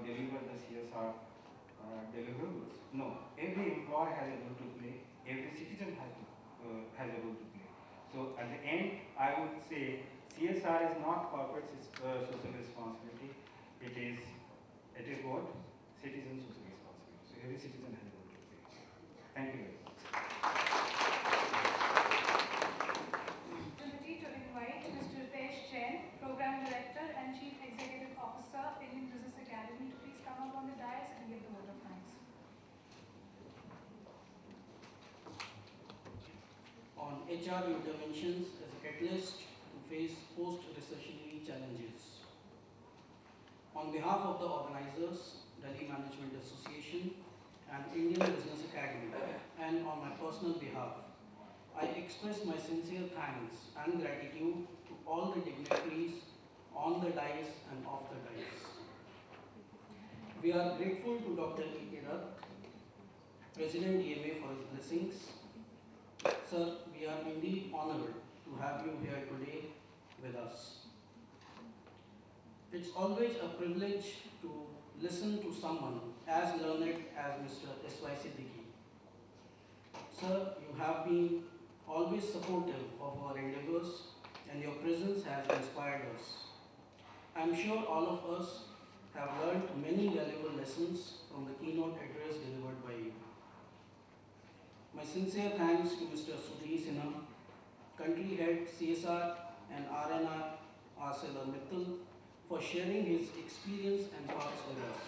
deliver the CSR deliverables. No, every employee has a role to play, every citizen has a role to play. So at the end, I would say CSR is not corporate social responsibility. It is what? Citizen social responsibility. So every citizen has a role to play. Thank you very much. Opportunity to invite Mr. Ritesh Jain, Program Director and Chief Executive Officer, Indian Business Academy, to please come up on the dais and give the vote of thanks. On HR interventions as a catalyst to face post-recessionary challenges. On behalf of the organizers, Delhi Management Association and Indian Business Academy, and on my personal behalf, I express my sincere thanks and gratitude to all the dignitaries on the dais and off the dais. We are grateful to Dr. Irat, President DMA, for his blessings. Sir, we are indeed honored to have you here today with us. It's always a privilege to listen to someone as learned as Mr. S.Y. Siddiqui. Sir, you have been always supportive of our endeavors and your presence has inspired us. I'm sure all of us have learned many valuable lessons from the keynote address delivered by you. My sincere thanks to Mr. Sudhir Sinha, Country Head CSR and RNR ArcelorMittal, for sharing his experience and thoughts with us.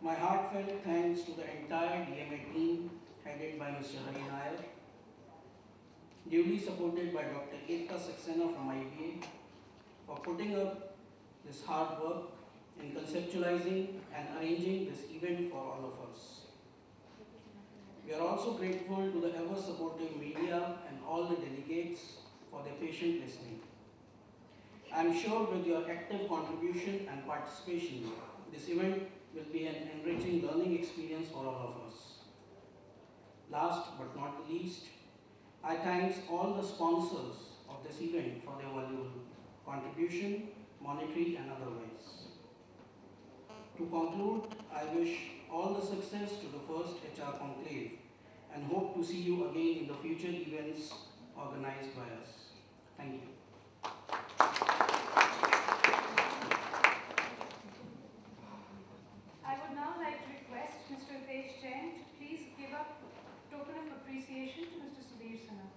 My heartfelt thanks to the entire DMA team headed by Mr. Hari Nair, duly supported by Dr. Ekta Saxena from IBA, for putting up this hard work in conceptualizing and arranging this event for all of us. We are also grateful to the ever-supportive media and all the delegates for their patient listening. I am sure with your active contribution and participation, this event will be an enriching learning experience for all of us. Last but not least, I thank all the sponsors of this event for their valuable contribution, monetary and otherwise. To conclude, I wish all the success to the first HR Conclave and hope to see you again in the future events organized by us. Thank you. I would now like to request Mr. Ritesh Jain to please give a token of appreciation to Mr. Sudhir Sinha.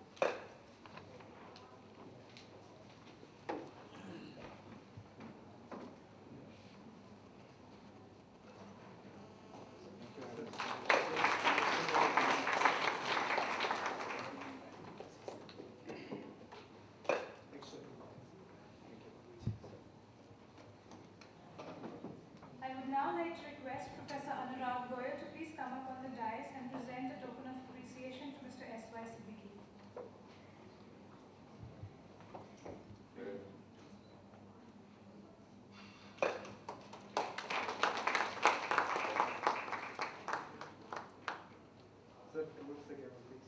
I would now like to request Professor Anurag Goyal to please come up on the dais and present a token of appreciation to Mr. S.Y. Siddiqui. Sir, towards the camera, please.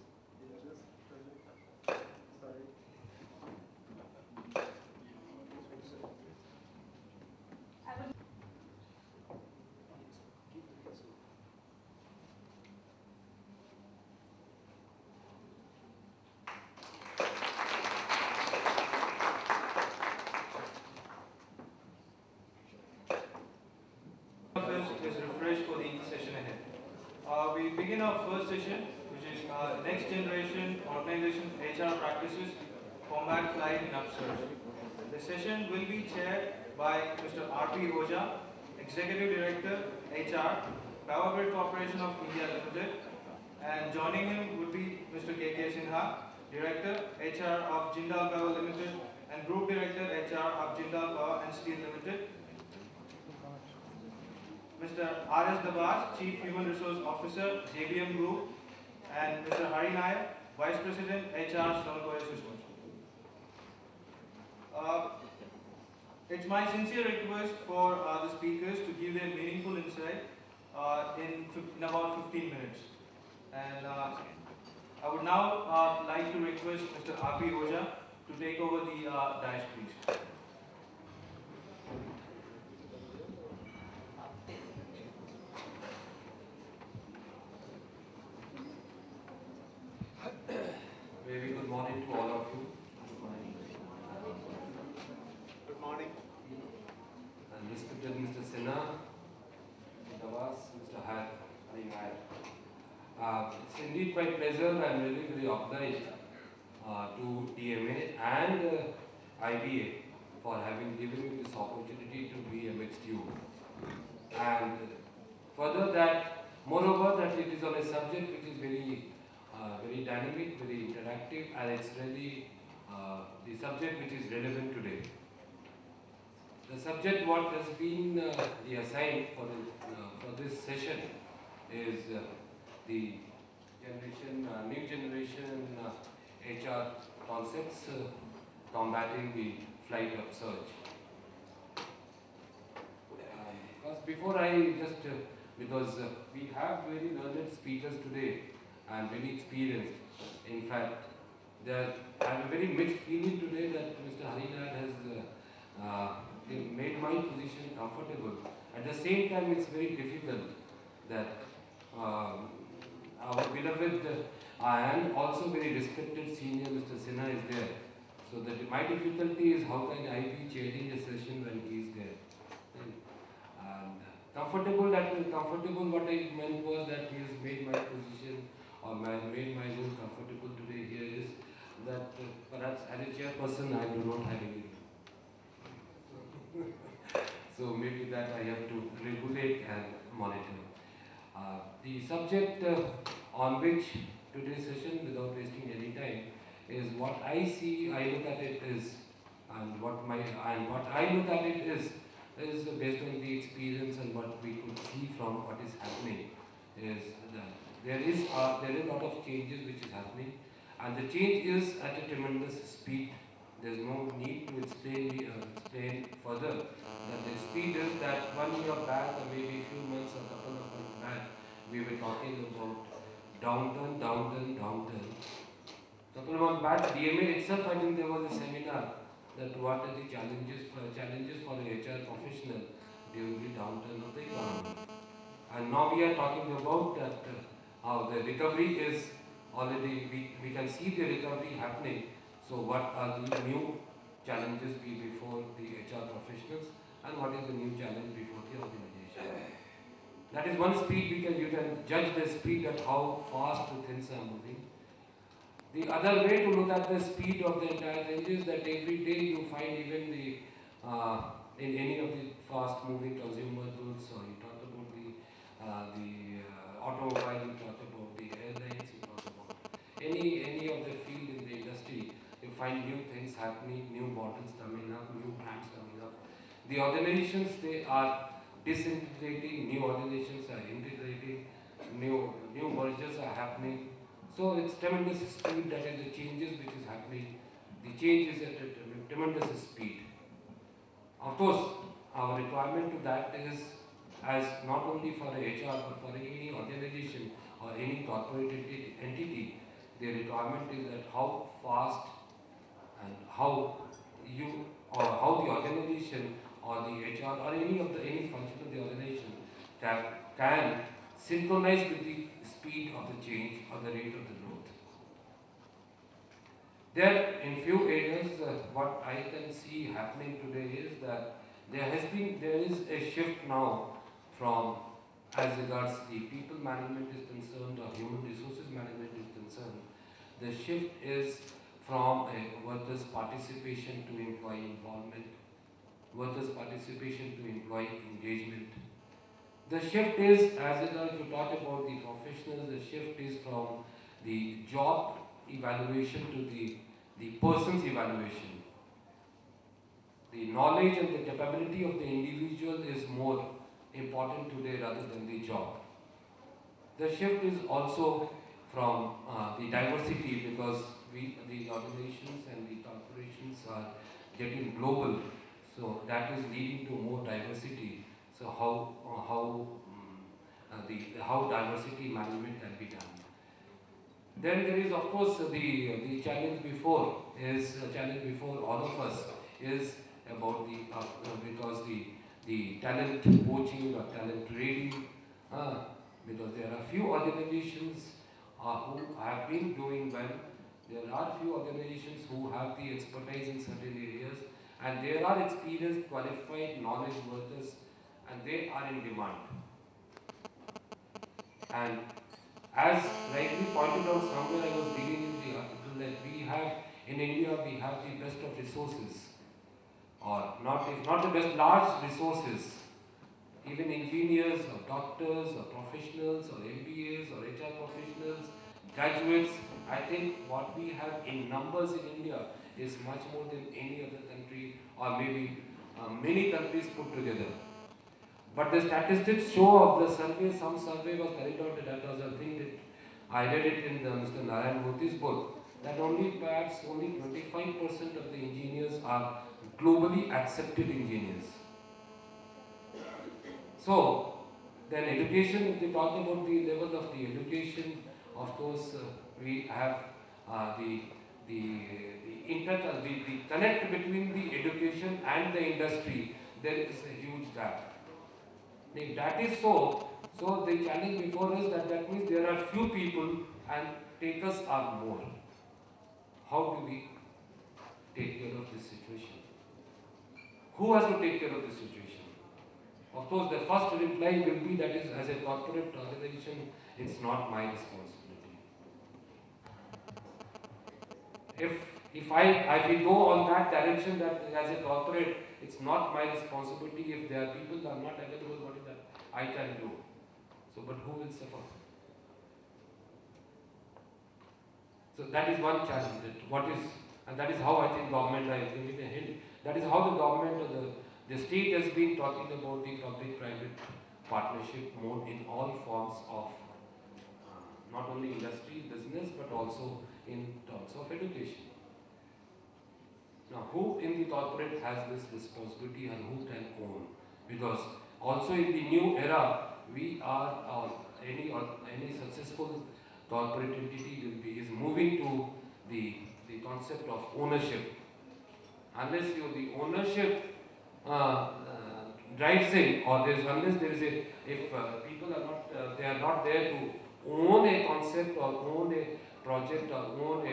Just present. Sorry. I would Is refreshed for the session ahead. We begin our first session, which is next generation organization HR practices, combat flight in upsurge. The session will be chaired by Mr. R.P. Roja, Executive Director, HR, Power Grid Corporation of India Limited, and joining him would be Mr. K.K. Sinha, Director, HR of Jindal Power Limited, and Group Director, HR of Jindal Power and Steel Limited. Mr. R.S. Dabas, Chief Human Resource Officer, JBM Group, and Mr. Hari Nair, Vice President, HR, Snowcoil Systems. It's my sincere request for the speakers to give their meaningful insight in about 15 minutes. And I would now like to request Mr. R.P. Roja to take over the dais, please. take my pleasure. I'm really very obliged to DMA and IBA for having given me this opportunity to be amidst you. And further that, moreover, that it is on a subject which is very dynamic, very interactive, and it's really the subject which is relevant today. The subject what has been assigned for this session is the new generation HR concepts combating the flight upsurge. Before I just, because we have very learned speakers today and very experienced. In fact, I have a very mixed feeling today that Mr. Harinad has made my position comfortable. At the same time, it's very difficult that our beloved and also very respected senior Mr. Sinha is there. So that my difficulty is how can I be chairing a session when he is there. And comfortable, what I meant was that he has made my position or made my role comfortable today here is that perhaps as a chairperson I do not have any. So maybe that I have to regulate and monitor. The subject on which today's session, without wasting any time, is what I see, I look at it is, and what I look at it is based on the experience and what we could see from what is happening, is that there is a lot of changes which is happening, and the change is at a tremendous speed. There is no need to explain further. That the speed is that 1 year back, or maybe a few months or couple of months back, we were talking about downturn. Couple of months back, DMA itself, I think there was a seminar that what are the challenges for the HR professional during the downturn of the economy. And now we are talking about that how the recovery is already, we can see the recovery happening. So what are the new challenges before the HR professionals and what is the new challenge before the organization? That is one speed you can judge the speed at how fast the things are moving. The other way to look at the speed of the entire range is that every day you find even the in any of the fast moving consumer goods, or you talk about the automobile, you talk about the airlines, you talk about any of the field in the industry, you find new things happening, new models coming up, new brands coming up. The organizations, they are disintegrating, new organizations are integrating, new mergers are happening. So it's tremendous speed, that is the changes which is happening. The change is at a tremendous speed. Of course, our requirement to that is, as not only for HR but for any organization or any corporate entity, the requirement is that how fast and how the organization or the HR or any function of the organization can synchronize with the speed of the change or the rate of the growth. There, in few areas, what I can see happening today is that there is a shift now from, as regards the people management is concerned or human resources management is concerned, the shift is from a workers' participation to employee involvement, workers' participation to employee engagement. The shift is, as if you talk about the professionals, the shift is from the job evaluation to the person's evaluation. The knowledge and the capability of the individual is more important today rather than the job. The shift is also from the diversity, because the organizations and the corporations are getting global, so that is leading to more diversity. So how diversity management can be done. Then there is, of course, the challenge before all of us is about because the talent poaching or talent trading, because there are few organizations who have been doing well. There are few organizations who have the expertise in certain areas, and there are experienced, qualified, knowledge workers, and they are in demand. And As rightly pointed out somewhere, I was reading in the article that we have in India, we have the best of resources, or not, if not the best, large resources. Even engineers or doctors or professionals or MBAs or HR professionals, graduates, I think what we have in numbers in India is much more than any other country, or maybe many countries put together. But the statistics show of the survey, some survey was carried out, that was a thing that I read it in Mr. Narayan Murthy's book, that perhaps only 25% of the engineers are globally accepted engineers. So, then education, if we talk about the level of the education, of course, we have the connect between the education and the industry. There is a huge gap. If that is so, so the challenge before us, that means there are few people and takers are more. How do we take care of this situation? Who has to take care of this situation? Of course, the first reply will be that is, as a corporate organization, it's not my responsibility. If we go on that direction, that as a corporate, it's not my responsibility. If there are people that are not available, what is that I can do? So, but who will suffer? So that is one challenge. And that is how I think government, I give it a hint, that is how the government or the state has been talking about the public-private partnership mode in all forms of not only industry, business, but also in terms of education. Now, who in the corporate has this responsibility and who can own? Because also in the new era, we are any successful corporate entity is moving to the concept of ownership. Unless the ownership drives in, or unless there is if people are not they are not there to own a concept or own a project or own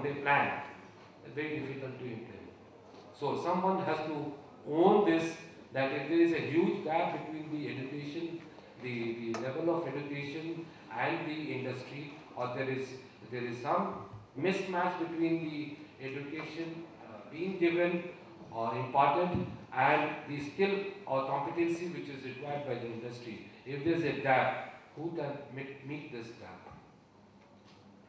a plan, it's very difficult to implement. So someone has to own this, that if there is a huge gap between the education, the level of education and the industry, or there is some mismatch between the education being given or imparted and the skill or competency which is required by the industry. If there is a gap, who can meet this gap?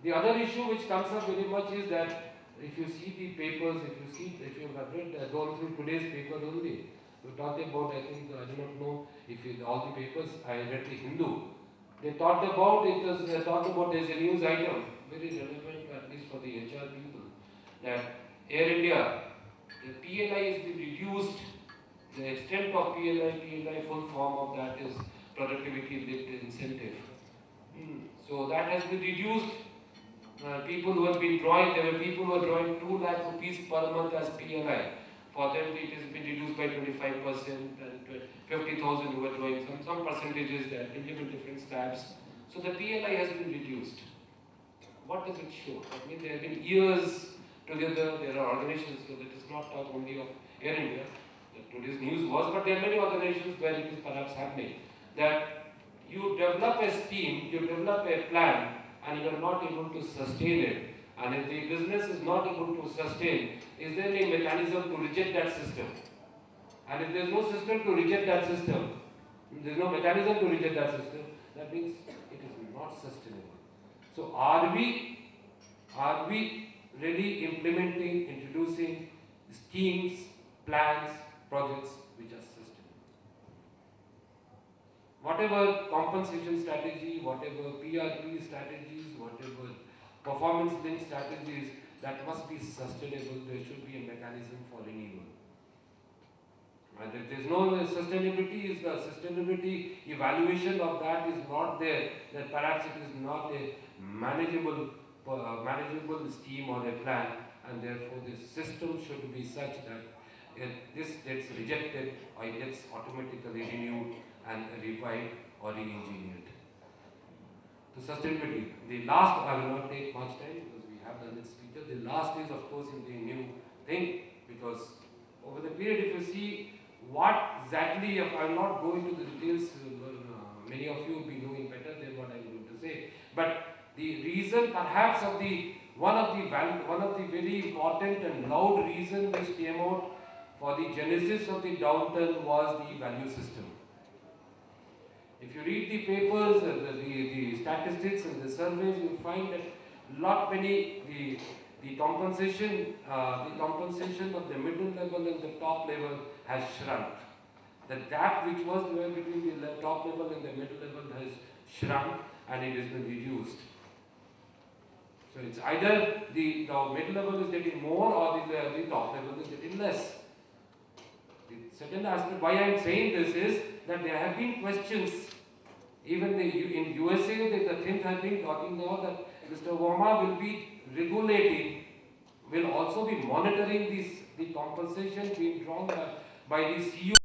The other issue which comes up very much is that if you see the papers, if you have read, gone through today's paper only, we talked about, I think, I do not know if all the papers, I read the Hindu, they talked about there's a news item, very relevant at least for the HR people, that Air India, the PLI has been reduced, the extent of PLI full form of that is productivity linked incentive. So that has been reduced. People who have been drawing, there were people who were drawing 2 lakh rupees per month as PLI. For them, it has been reduced by 25%, and 50,000 who were drawing some percentages there, different slabs. So the PLI has been reduced. What does it show? I mean, there have been years together, there are organizations, so that is not talk only of Air India. Today's news was, but there are many organizations where it is perhaps happening, that you develop a scheme, you develop a plan, and you are not able to sustain it. And if the business is not able to sustain, is there any mechanism to reject that system? And if there is no system to reject that system, there is no mechanism to reject that system, that means it is not sustainable. So are we really implementing, introducing schemes, plans, projects which are sustainable? Whatever compensation strategy, whatever PRP strategies, whatever performance linked strategies, that must be sustainable. There should be a mechanism for renewal. And if there is no sustainability, is the sustainability evaluation of that is not there, then perhaps it is not a manageable scheme or a plan, and therefore the system should be such that this gets rejected or it gets automatically renewed and revived or re-engineered. So sustainability. The last, I will not take much time because we have done this speeches. The last is of course in the new thing, because over the period if you see what exactly, if I will not go into the details many of you will be knowing better than what I'm going to say. But the reason, perhaps, of the one of the very important and loud reason which came out for the genesis of the downturn was the value system. If you read the papers and the statistics and the surveys, you find that the compensation of the middle level and the top level has shrunk. The gap which was there between the top level and the middle level has shrunk, and it has been reduced. So it's either the middle level is getting more or the top level is getting less. The second aspect why I am saying this is that there have been questions. Even in USA, the things have been talking now that Mr. Obama will be regulating, will also be monitoring the compensation being drawn by the CEO.